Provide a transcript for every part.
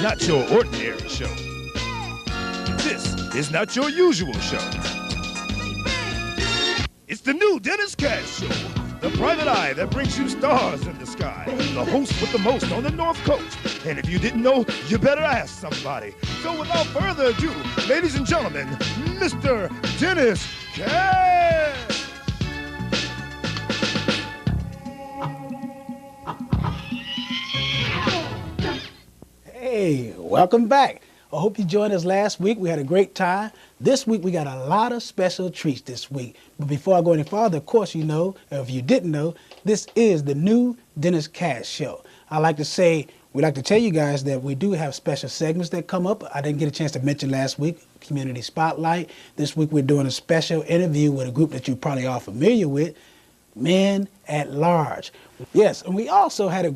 not your ordinary show. This is not your usual show. It's the new Dennis Cash Show, the private eye that brings you stars in the sky, the host with the most on the North Coast. And if you didn't know, you better ask somebody. So without further ado, ladies and gentlemen, Mr. Dennis Cash. Hey, welcome back. I hope you joined us last week. We had a great time. This week, we got a lot of special treats this week. But before I go any farther, of course, you know, or if you didn't know, this is the new Dennis Cash Show. I like to say, we like to tell you guys that we do have special segments that come up. I didn't get a chance to mention last week, Community Spotlight. This week, we're doing a special interview with a group that you're probably all familiar with, Men at Large. Yes, and we also had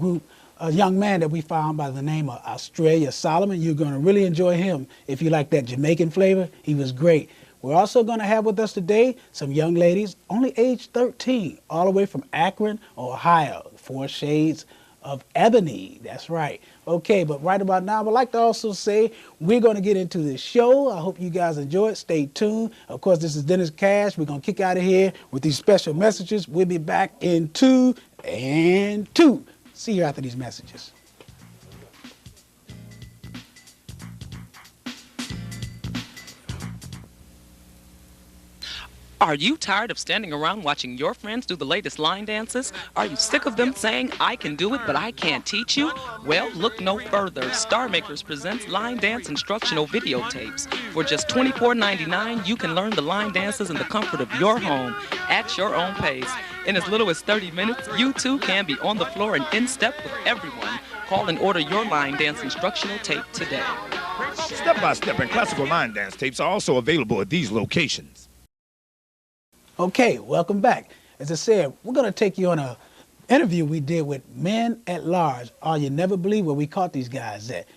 a young man that we found by the name of Australia Solomon. You're going to really enjoy him if you like that Jamaican flavor. He was great. We're also going to have with us today some young ladies, only age 13, all the way from Akron, Ohio. 4 shades of ebony. That's right. Okay, but right about now, I would like to also say we're going to get into this show. I hope you guys enjoy it. Stay tuned. Of course, this is Dennis Cash. We're going to kick out of here with these special messages. We'll be back in 2 and 2. See you after these messages. Are you tired of standing around watching your friends do the latest line dances? Are you sick of them saying, I can do it, but I can't teach you? Well, look no further. Star Makers presents line dance instructional videotapes. For just $24.99, you can learn the line dances in the comfort of your home at your own pace. In as little as 30 minutes, you too can be on the floor and in step with everyone. Call and order your line dance instructional tape today. Step-by-step and classical line dance tapes are also available at these locations. Okay, welcome back. As I said, we're going to take you on an interview we did with Men at Large. Oh, you never believe where we caught these guys at.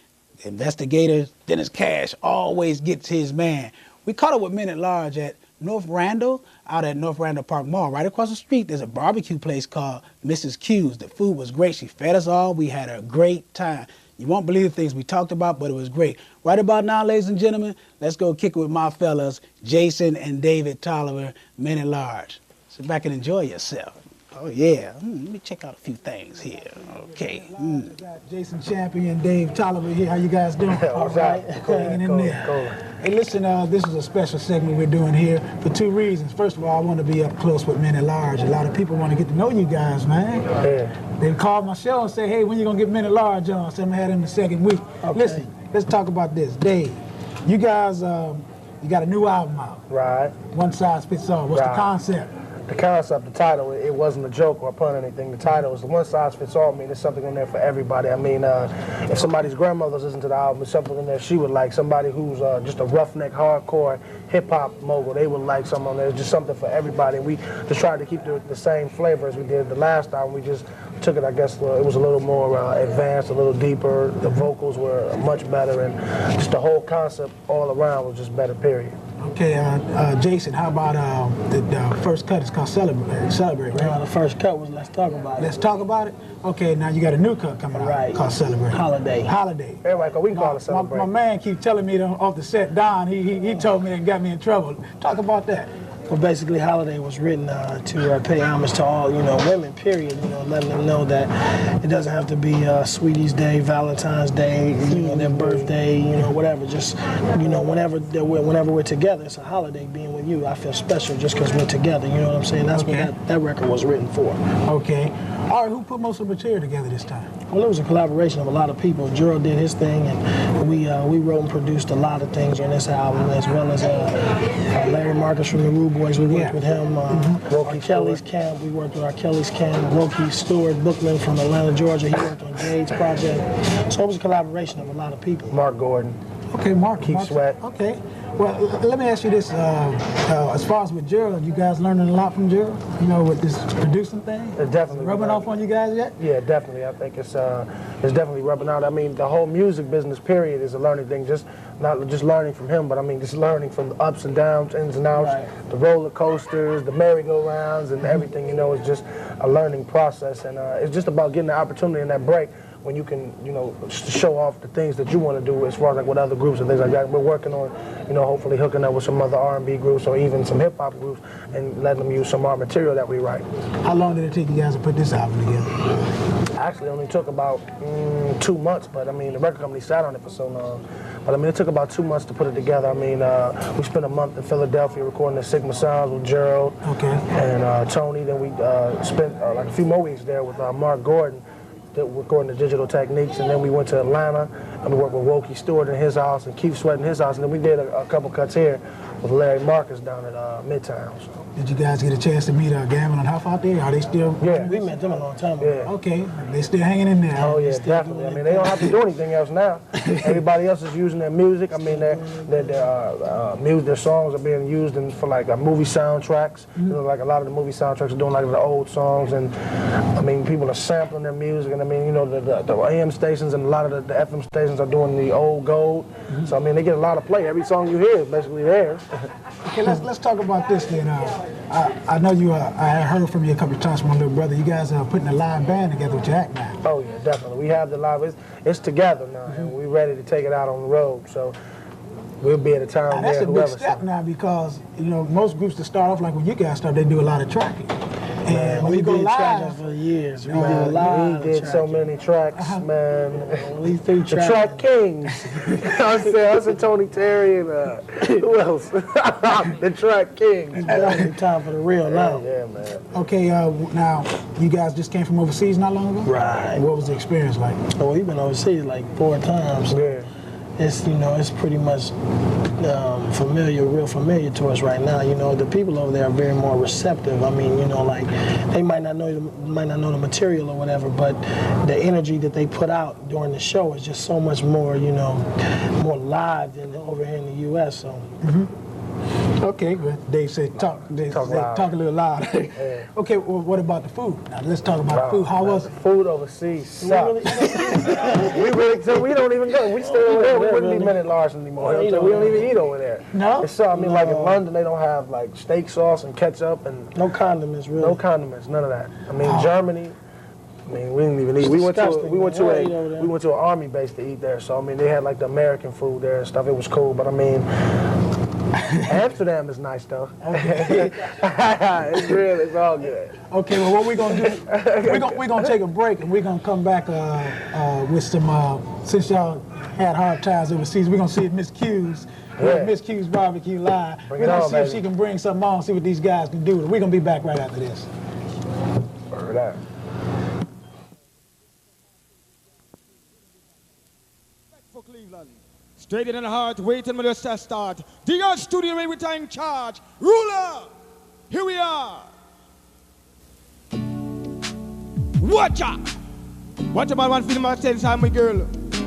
Investigator Dennis Cash always gets his man. We caught up with Men at Large at North Randall, out at North Randall Park Mall. Right across the street, there's a barbecue place called Mrs. Q's. The food was great. She fed us all. We had a great time. You won't believe the things we talked about, but it was great. Right about now, ladies and gentlemen, let's go kick it with my fellas, Jason and David Tolliver, Men at Large. Sit back and enjoy yourself. Oh, yeah. Let me check out a few things here. Okay. Got Jason Champion, Dave Tolliver here. How you guys doing? All right. Hanging in there. Hey, listen, this is a special segment we're doing here for 2 reasons. First of all, I want to be up close with Men at Large. A lot of people want to get to know you guys, man. Yeah. They call my show and say, hey, when you going to get Men at Large on? So I'm going to have them the second week. Okay. Listen, let's talk about this. Dave, you guys, you got a new album out. Right. One size fits all. What's the concept? The concept, the title, it wasn't a joke or a pun or anything. The title was the one size fits all. I mean, there's something in there for everybody. I mean, if somebody's grandmother's listening to the album, there's something in there she would like. Somebody who's just a roughneck, hardcore hip-hop mogul, they would like something on there. There's just something for everybody. We just tried to keep the same flavor as we did the last album. We just took it, I guess, it was a little more advanced, a little deeper. The vocals were much better, and just the whole concept all around was just better, period. Okay, Jason, how about the first cut? It's called Celebrate, right? The first cut was Let's Talk About It. Let's Talk About It? Okay, now you got a new cut coming out called Celebrate. Holiday. Everybody, we can call it Celebrate. My man keeps telling me off the set, Don, he told me and got me in trouble. Talk about that. Well, basically, Holiday was written to pay homage to all, women, period. Letting them know that it doesn't have to be Sweetie's Day, Valentine's Day, their birthday, whatever. Just, whenever we're together, it's a holiday being with you. I feel special just because we're together. You know what I'm saying? That's what that record was written for. Okay. All right, who put most of the material together this time? Well, it was a collaboration of a lot of people. Gerald did his thing, and we wrote and produced a lot of things on this album, as well as Larry Marcus from the Rude Boys. We worked with him. R. Kelly's Camp. We worked with R. Kelly's Camp. Roki Stewart Bookman from Atlanta, Georgia. He worked on Jade's project. So it was a collaboration of a lot of people. Mark Gordon. Okay, Mark. Keith Sweat. Okay. Well, let me ask you this. As far as with Gerald, you guys learning a lot from Gerald? With this producing thing? It's definitely rubbing off on you guys yet? Yeah, definitely. I think it's definitely rubbing out. I mean, the whole music business, period, is a learning thing. Just not just learning from him, but I mean, just learning from the ups and downs, ins and outs, the roller coasters, the merry-go-rounds, and everything. It's just a learning process, and it's just about getting the opportunity and that break when you can, you know, show off the things that you want to do as far as like with other groups and things like that. We're working on, you know, hopefully hooking up with some other R&B groups or even some hip hop groups and letting them use some of our material that we write. How long did it take you guys to put this album together? Actually, it only took about 2 months, but I mean, the record company sat on it for so long. But I mean, it took about 2 months to put it together. I mean, we spent a month in Philadelphia recording the Sigma Sounds with Gerald and Tony. Then we spent like a few more weeks there with Mark Gordon, recording the Digital Techniques. And then we went to Atlanta and we worked with Wokey Stewart in his house and Keith Sweat in his house. And then we did a couple cuts here with Larry Marcus down at Midtown. So. Did you guys get a chance to meet Gavin and Huff out there? Are they still? Yeah, We met them a long time ago. yeah. Okay, they still hanging in there. Oh yeah, definitely. I mean, they don't have to do anything else now. Everybody else is using their music. I mean, their songs are being used for like movie soundtracks. You know, like a lot of the movie soundtracks are doing like the old songs, and I mean, people are sampling their music. And I mean, you know, the AM stations and a lot of the FM stations are doing the old gold. So I mean, they get a lot of play. Every song you hear is basically theirs. Okay, let's talk about this then. I know you. I heard from you a couple of times from my little brother. You guys are putting a live band together with your act now. Oh yeah, definitely. We have the live. It's together now, and we're ready to take it out on the road. So we'll be at a time Now, that's there. a big step now because you know most groups that start off like when you guys start, they do a lot of tracking. And when we you go did tracking live, for years. We Man, did a lot we did of so tracking. many tracks, man. At least 3 The tracks. Track Kings. I said Tony Terry and who else? The Track Kings. Definitely time for the real now. Yeah, man. okay, now you guys just came from overseas not long ago. Right. What was the experience like? Oh, we've been overseas like 4 times. Yeah. It's, you know, it's pretty much real familiar to us right now. You know, the people over there are very more receptive. I mean, you know, like they might not know the material or whatever, but the energy that they put out during the show is just so much more, you know, more live than over here in the U.S. So. Okay, but they say talk a little louder. Yeah. Okay, well, what about the food? Now let's talk about the food. How was it? Food overseas sucks. We don't even go. We stay over there. We wouldn't be men at large anymore. We don't even eat over there. No? It's so, I mean, like in London, they don't have like steak sauce and ketchup and No condiments, really. no condiments, none of that. I mean, Germany. I mean, we didn't even eat. We went to an army base to eat there. So I mean, they had like the American food there and stuff. It was cool, but I mean, Amsterdam is nice though. Okay. It's real. It's all good. Okay, well, what we're gonna do? We're gonna take a break and we're gonna come back with some. Since y'all had hard times overseas, we're gonna see if Miss Q's. Yeah. Miss Q's Barbecue Live. Bring We're it gonna on, see if baby. she can bring something on, see what these guys can do. We're gonna be back right after this. Word up. For Cleveland. Straight in the heart, waiting for the start. The art studio where we in charge. Ruler, here we are. Watch out. What about one film at 10 time, my girl?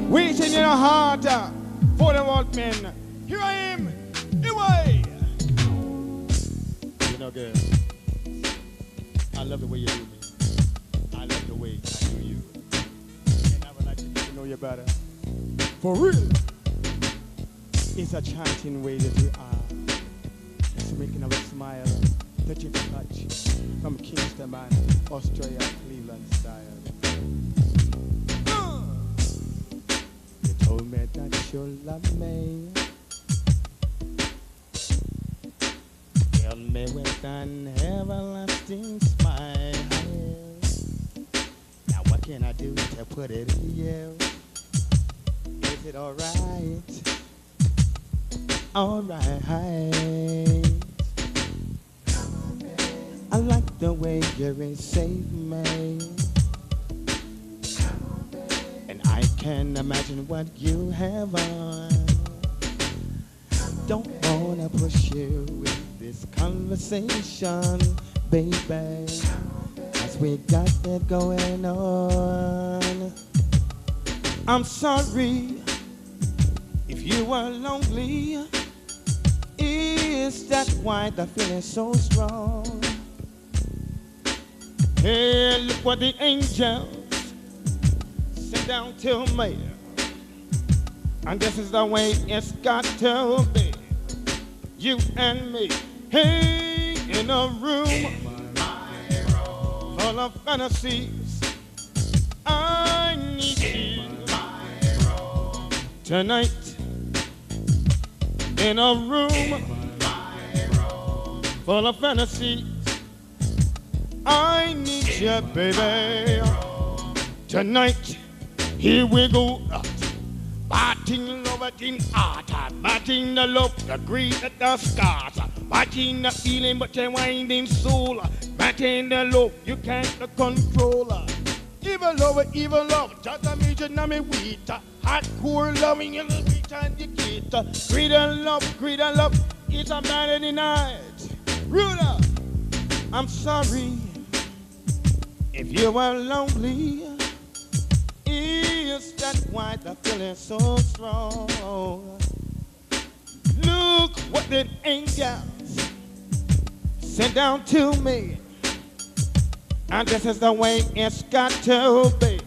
Waiting in the heart for the world men. Here I am, away. You know, girl, I love the way you do me. I love the way I do you. And I would like to get to know you better. For real. It's a chanting way that we are. It's making us smile, touch of touch, from Kingston, man, Australia, Cleveland style. You told me that you love me. Tell me with an everlasting smile. Now what can I do to put it in you? Is it alright? Alright. I like the way you save me. And I can imagine what you have on. Don't wanna push you with this conversation, baby, as we got that going on. I'm sorry if you are lonely. Is that why the feeling's so strong? Hey, look what the angels sent down to me. And this is the way it's got to be. You and me, hey, in a room full of fantasies. I need tonight in a room full of fantasies. I need you, baby. Tonight, here we go. Batting love, batting art, batting the love, the greed, the scars, batting the feeling, but the winding soul, batting the love, you can't control. Evil love, just a major name wheat, hardcore loving in the sweet and the gate. Greed and love, it's a man in the night. Ruda, I'm sorry if you were lonely. Is that why the feeling so strong? Look what the angels sent down to me, and this is the way it's got to be.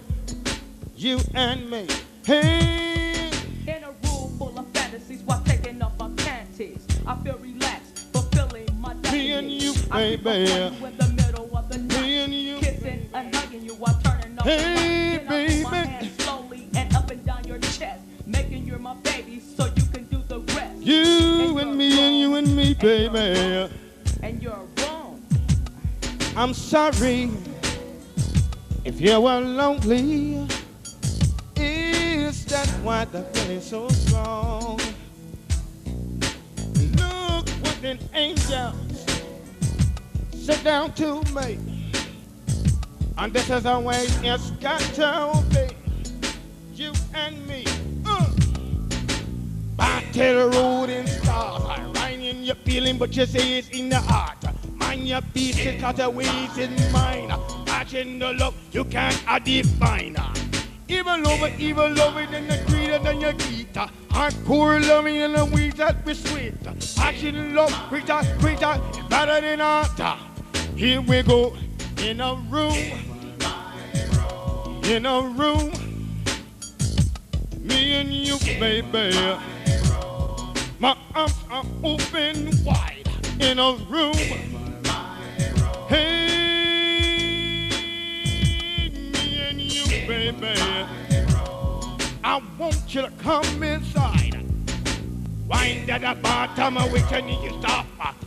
You and me, hey. In a room full of fantasies while taking off my panties, I feel relaxed, fulfilling my destiny. Me and you, baby. You in the middle of the night, Me and you, kissing and hugging you while turning off hey, the lights. baby. My hands slowly and up and down your chest, making you my baby so you can do the rest. You and me, baby. And you're wrong. I'm sorry if you were lonely. Is that why the feeling so strong? Look what an angel sit down to me, and this is the way it's got to be. You and me, back to the road in stars, riding your feeling, but you say it's in the heart. Mind your pieces, cause the ways in mine. Watching the love, you can't define. Evil love it and the greater than your guitar. Hardcore loving and the weeds that be sweet. Watching love, greater, better than art. Here we go, in a room, me and you, baby. My arms are open wide, in a room. Hey, me and you, baby. I want you to come inside. Wind at the bottom, wait till you stop.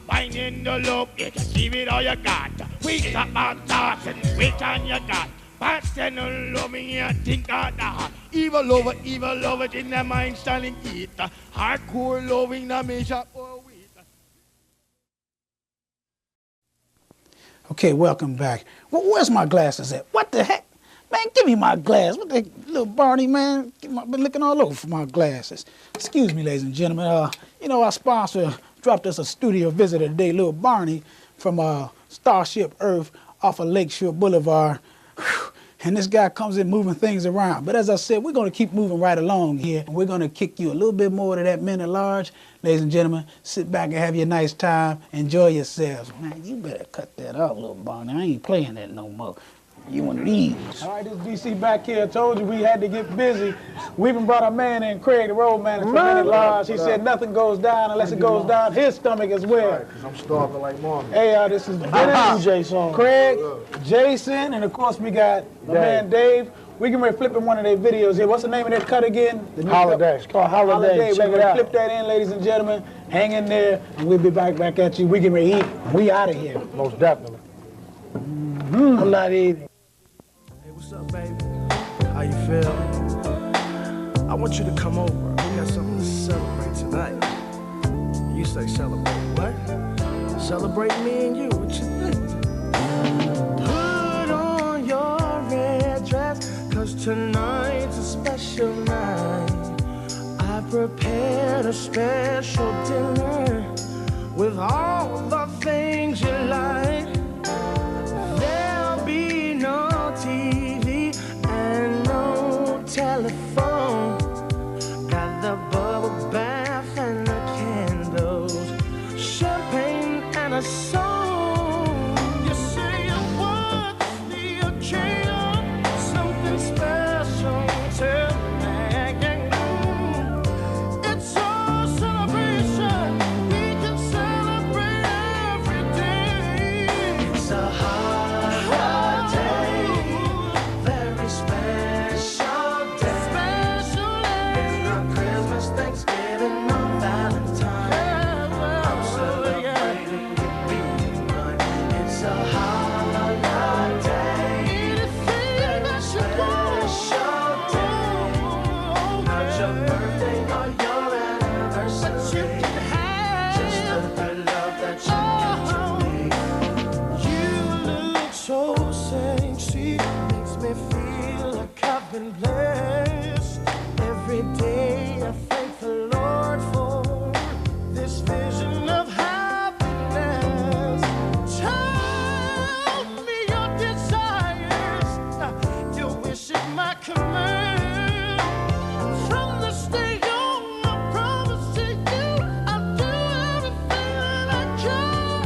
Wind in the loop, you can give it all you got. Wait up my thoughts and wait on your God. Past and loving you think of that. Evil love it in the mind standing it. Hardcore loving the measure for wheat. Okay, welcome back. Where's my glasses at? What the heck? Man, give me my glass. What the little Barney, man? I've been looking all over for my glasses. Excuse me, ladies and gentlemen. You know, our sponsor dropped us a studio visitor today, little Barney from Starship Earth off of Lakeshore Boulevard. Whew. And this guy comes in moving things around. But as I said, we're going to keep moving right along here. We're going to kick you a little bit more to that Men at Large. Ladies and gentlemen, sit back and have your nice time. Enjoy yourselves. Man, you better cut that off, little Barney. I ain't playing that no more. You one of these. All right, this is DC back here. I told you we had to get busy. We even brought our man in, Craig, the road manager from Men at Large. He said nothing goes down unless it goes down his stomach as well. Because I'm starving like mom. Hey, this is Jason. Craig, Jason, and of course we got my man Dave. We can flip in one of their videos here. What's the name of that cut again? The new Holiday. It's called Holiday. Check We're it going to out. flip that in, ladies and gentlemen. Hang in there, and we'll be back at you. We can eat. We out of here. Most definitely. I'm not eating. Hey, what's up, baby? How you feel? I want you to come over. We got something to celebrate tonight. You say celebrate what? Celebrate me and you. What you think? Put on your red dress, 'cause tonight's a special night. I prepared a special dinner with all the things you like. There'll be no TV and no telephone. Got the bubble bath and the candles, champagne and a song. You say you want the occasion, something special tonight. It's a celebration. We can celebrate every day. been blessed every day. I thank the Lord for this vision of happiness. Tell me your desires, your wish is my command. From this day on, I promise to you, I'll do everything that I can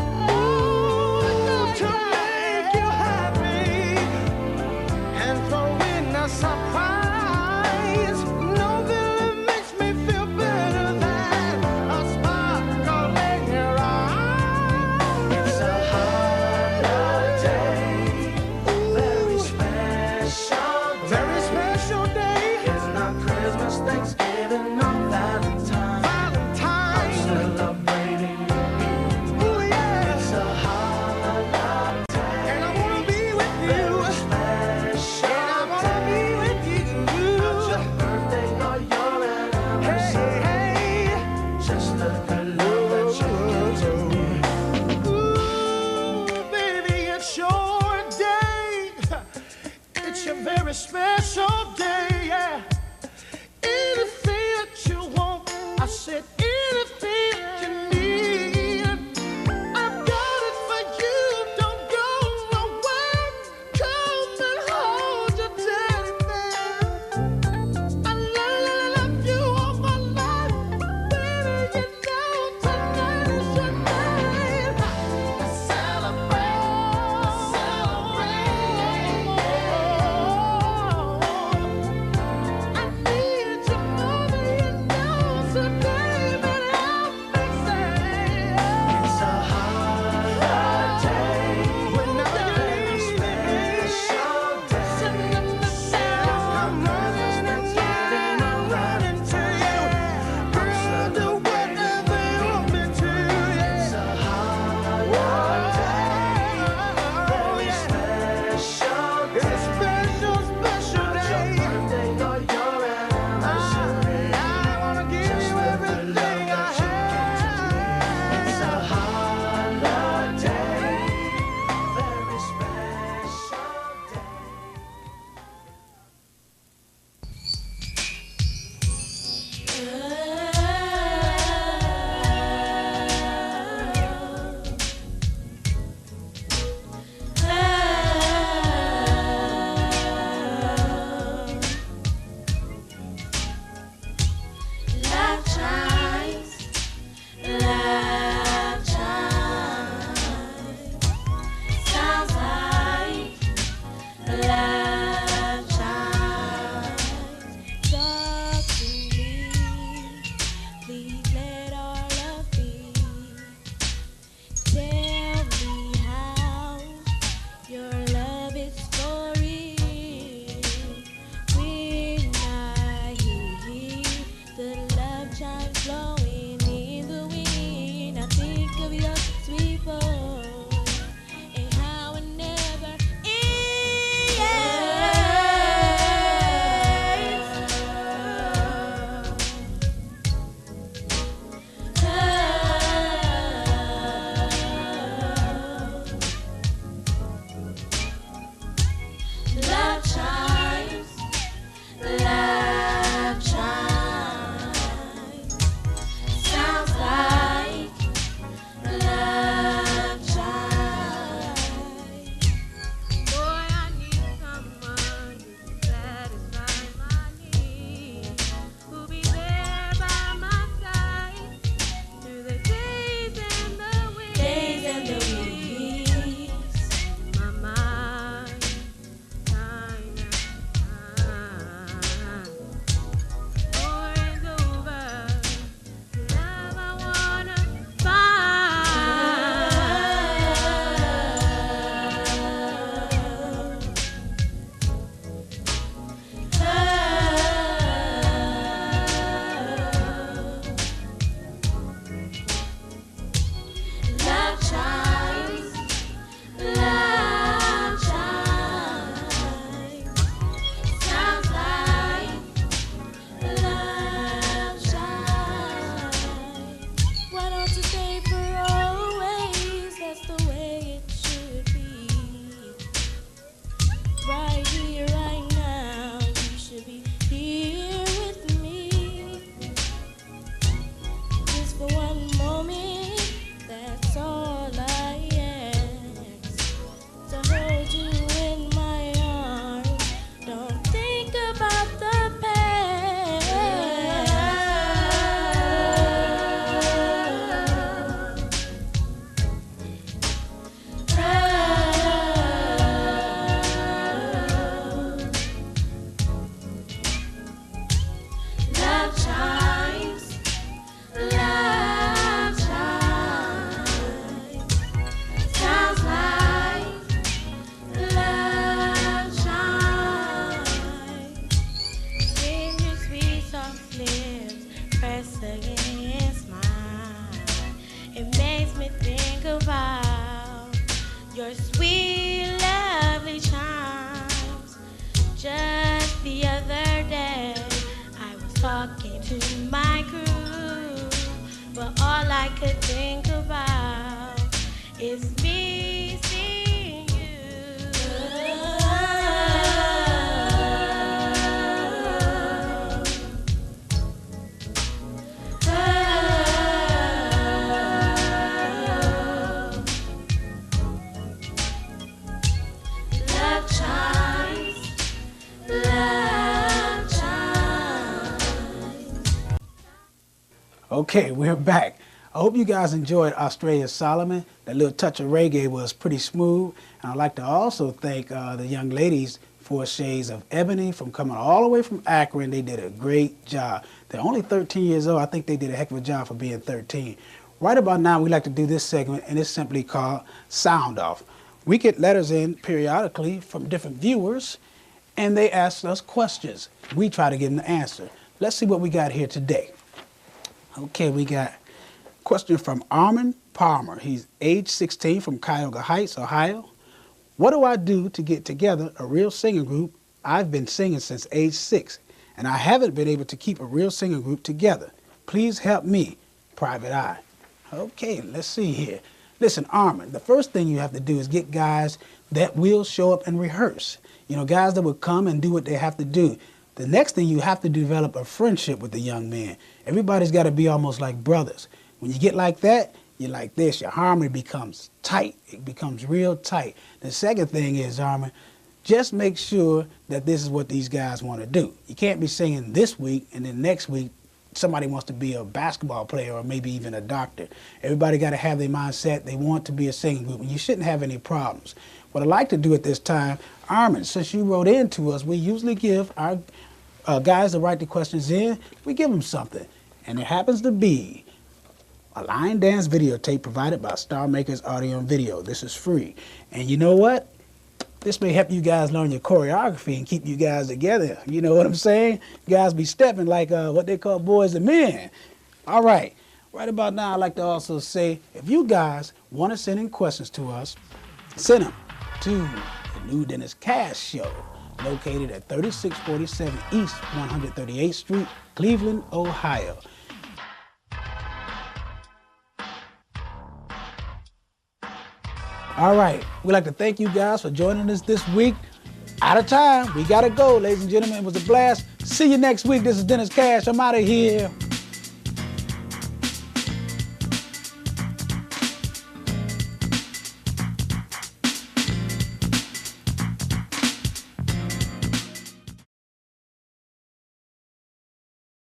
to make you happy and throw in a surprise. Know that it makes me feel better than a sparkle in your eye. It's a holiday, very special day. talking to my crew, but all I could think about is me seeing Love chimes, love chimes. Okay, we're back. I hope you guys enjoyed Australia Solomon. That little touch of reggae was pretty smooth. And I'd like to also thank the young ladies, 4 Shades of Ebony, from coming all the way from Akron. They did a great job. They're only 13 years old. I think they did a heck of a job for being 13. Right about now, we like to do this segment, and it's simply called Sound Off. We get letters in periodically from different viewers, and they ask us questions. We try to give them the answer. Let's see what we got here today. Okay, we got a question from Armin Palmer. He's age 16 from Cuyahoga Heights, Ohio. What do I do to get together a real singing group? I've been singing since age 6, and I haven't been able to keep a real singing group together. Please help me, Private Eye. Okay, let's see here. Listen, Armin, the first thing you have to do is get guys that will show up and rehearse. You know, guys that will come and do what they have to do. The next thing, you have to develop a friendship with the young man. Everybody's got to be almost like brothers. When you get like that, you're like this. Your harmony becomes tight. It becomes real tight. The second thing is, Armin, just make sure that this is what these guys want to do. You can't be singing this week and then next week somebody wants to be a basketball player or maybe even a doctor. Everybody got to have their mindset. They want to be a singing group, and you shouldn't have any problems. What I'd like to do at this time, Armin, since you wrote in to us, we usually give our guys that write the questions in, we give them something. And it happens to be a line dance videotape provided by Star Makers Audio and Video. This is free. And you know what? This may help you guys learn your choreography and keep you guys together. You know what I'm saying? You guys be stepping like what they call boys and men. All right. Right about now, I'd like to also say, if you guys want to send in questions to us, send them to the New Dennis Cash Show, located at 3647 East 138th Street, Cleveland, Ohio. All right, we'd like to thank you guys for joining us this week. Out of time, we gotta go, ladies and gentlemen. It was a blast. See you next week. This is Dennis Cash. I'm out of here.